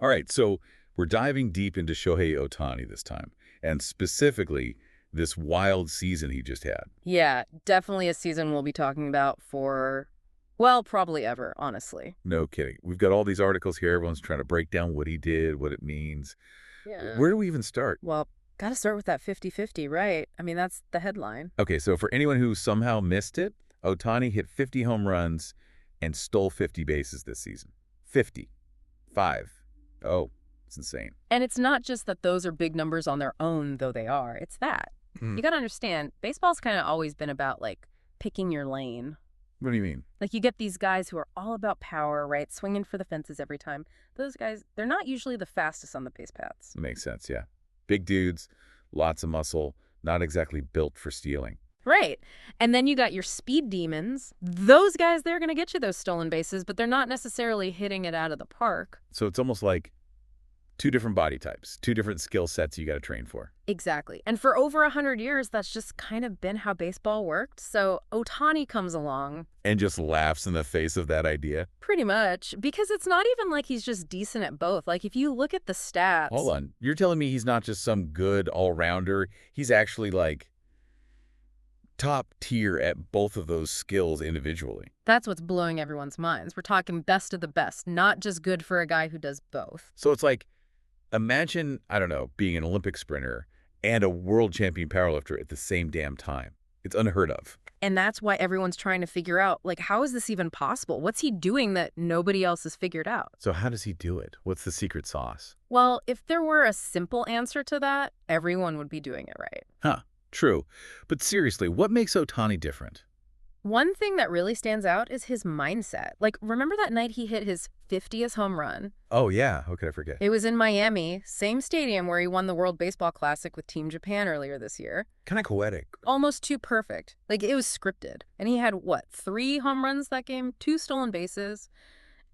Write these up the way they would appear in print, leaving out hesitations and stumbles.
All right, so we're diving deep into Shohei Ohtani this time, and specifically this wild season he just had. Yeah, definitely a season we'll be talking about for, well, probably ever, honestly. No kidding. We've got all these articles here. Everyone's trying to break down what he did, what it means. Yeah. Where do we even start? Well, got to start with that 50-50, right? I mean, that's the headline. Okay, so for anyone who somehow missed it, Ohtani hit 50 home runs and stole 50 bases this season. 50. 5. Oh, it's insane. And it's not just that those are big numbers on their own, though they are. It's that. You got to understand, baseball's kind of always been about, like, picking your lane. What do you mean? Like, you get these guys who are all about power, right? Swinging for the fences every time. Those guys, they're not usually the fastest on the base paths. Makes sense, yeah. Big dudes, lots of muscle, not exactly built for stealing. Right. And then you got your speed demons. Those guys, they're going to get you those stolen bases, but they're not necessarily hitting it out of the park. So it's almost like two different body types, two different skill sets you got to train for. Exactly. And for over 100 years, that's just kind of been how baseball worked. So Ohtani comes along. And just laughs in the face of that idea? Pretty much. Because it's not even like he's just decent at both. Like, if you look at the stats... Hold on. You're telling me he's not just some good all-rounder? He's actually, like, top tier at both of those skills individually. That's what's blowing everyone's minds. We're talking best of the best, not just good for a guy who does both. So it's like, imagine, I don't know, being an Olympic sprinter and a world champion powerlifter at the same damn time. It's unheard of. And that's why everyone's trying to figure out, like, how is this even possible? What's he doing that nobody else has figured out? So how does he do it? What's the secret sauce? Well, if there were a simple answer to that, everyone would be doing it right. Huh, true. But seriously, what makes Ohtani different? One thing that really stands out is his mindset. Like, remember that night he hit his 50th home run? Oh, yeah. How could I forget? It was in Miami, same stadium where he won the World Baseball Classic with Team Japan earlier this year. Kind of poetic. Almost too perfect. Like, it was scripted. And he had, what, 3 home runs that game? 2 stolen bases?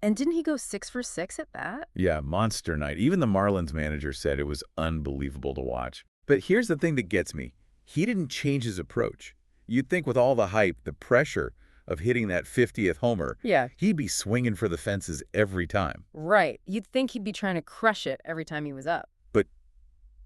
And didn't he go 6 for 6 at that? Yeah, monster night. Even the Marlins manager said it was unbelievable to watch. But here's the thing that gets me. He didn't change his approach. You'd think with all the hype, the pressure of hitting that 50th homer, he'd be swinging for the fences every time. Right. You'd think he'd be trying to crush it every time he was up. But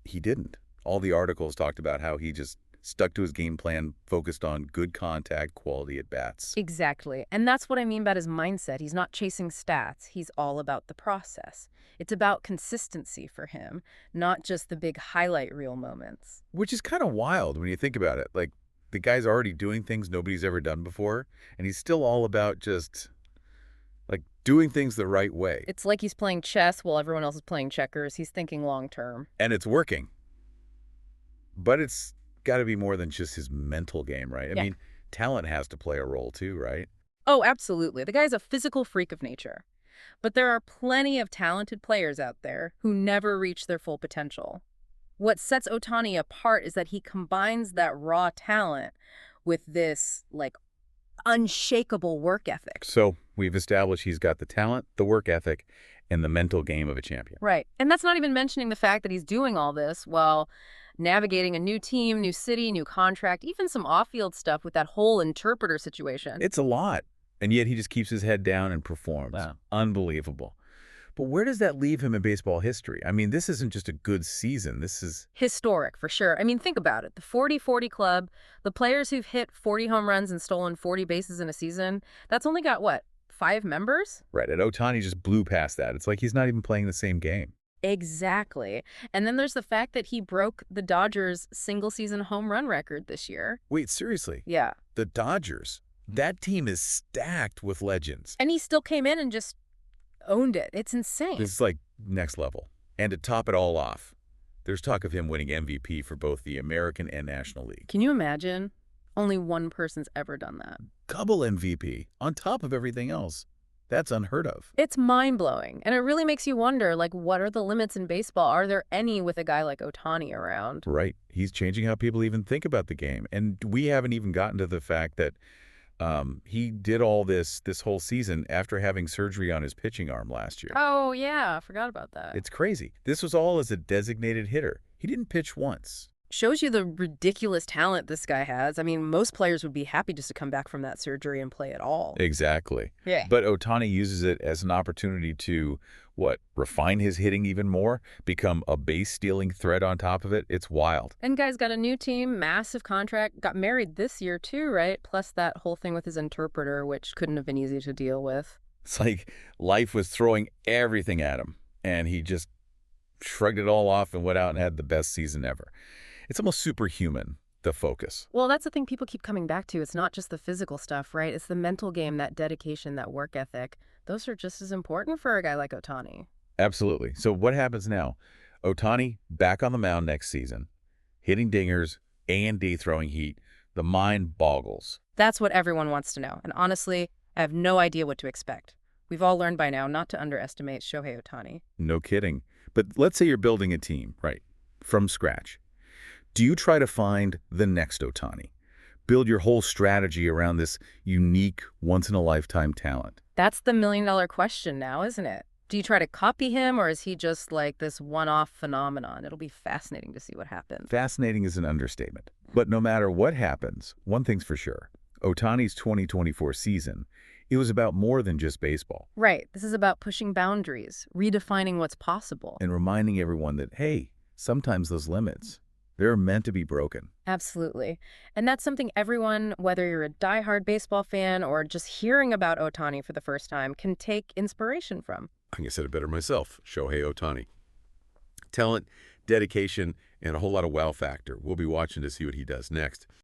he didn't. All the articles talked about how he just stuck to his game plan, focused on good contact, quality at-bats. Exactly. And that's what I mean about his mindset. He's not chasing stats. He's all about the process. It's about consistency for him, not just the big highlight reel moments. Which is kind of wild when you think about it. Like, the guy's already doing things nobody's ever done before, and he's still all about just, like, doing things the right way. It's like he's playing chess while everyone else is playing checkers. He's thinking long-term. And it's working. But it's got to be more than just his mental game, right? I mean, talent has to play a role too, right? Oh, absolutely. The guy's a physical freak of nature. But there are plenty of talented players out there who never reach their full potential. What sets Ohtani apart is that he combines that raw talent with this, like, unshakable work ethic. So we've established he's got the talent, the work ethic, and the mental game of a champion. Right. And that's not even mentioning the fact that he's doing all this while navigating a new team, new city, new contract, even some off-field stuff with that whole interpreter situation. It's a lot. And yet he just keeps his head down and performs. Wow. Unbelievable. But where does that leave him in baseball history? I mean, this isn't just a good season. This is historic, for sure. I mean, think about it. The 40-40 club, the players who've hit 40 home runs and stolen 40 bases in a season, that's only got, what, 5 members? Right. And Ohtani just blew past that. It's like he's not even playing the same game. Exactly. And then there's the fact that he broke the Dodgers' single-season home run record this year. Wait, seriously? Yeah. The Dodgers? That team is stacked with legends. And he still came in and just owned it. It's insane. This is like next level. And to top it all off, there's talk of him winning MVP for both the American and National League. Can you imagine? Only one person's ever done that. Double MVP on top of everything else. That's unheard of. It's mind-blowing. And it really makes you wonder, like, what are the limits in baseball? Are there any with a guy like Ohtani around? Right. He's changing how people even think about the game. And we haven't even gotten to the fact that he did all this whole season after having surgery on his pitching arm last year. Oh, yeah. I forgot about that. It's crazy. This was all as a designated hitter. He didn't pitch once. Shows you the ridiculous talent this guy has. I mean, most players would be happy just to come back from that surgery and play at all. Exactly. Yeah. But Ohtani uses it as an opportunity to, what, refine his hitting even more? Become a base-stealing threat on top of it? It's wild. And guy's got a new team, massive contract, got married this year too, right? Plus that whole thing with his interpreter, which couldn't have been easy to deal with. It's like life was throwing everything at him, and he just shrugged it all off and went out and had the best season ever. It's almost superhuman, the focus. Well, that's the thing people keep coming back to. It's not just the physical stuff, right? It's the mental game, that dedication, that work ethic. Those are just as important for a guy like Ohtani. Absolutely. So what happens now? Ohtani back on the mound next season, hitting dingers, A&D throwing heat. The mind boggles. That's what everyone wants to know. And honestly, I have no idea what to expect. We've all learned by now not to underestimate Shohei Ohtani. No kidding. But let's say you're building a team, right, from scratch. Do you try to find the next Ohtani? Build your whole strategy around this unique, once-in-a-lifetime talent? That's the million-dollar question now, isn't it? Do you try to copy him, or is he just like this one-off phenomenon? It'll be fascinating to see what happens. Fascinating is an understatement. But no matter what happens, one thing's for sure. Ohtani's 2024 season, it was about more than just baseball. Right. This is about pushing boundaries, redefining what's possible. And reminding everyone that, hey, sometimes those limits, they're meant to be broken. Absolutely. And that's something everyone, whether you're a diehard baseball fan or just hearing about Ohtani for the first time, can take inspiration from. I think I said it better myself, Shohei Ohtani. Talent, dedication, and a whole lot of wow factor. We'll be watching to see what he does next.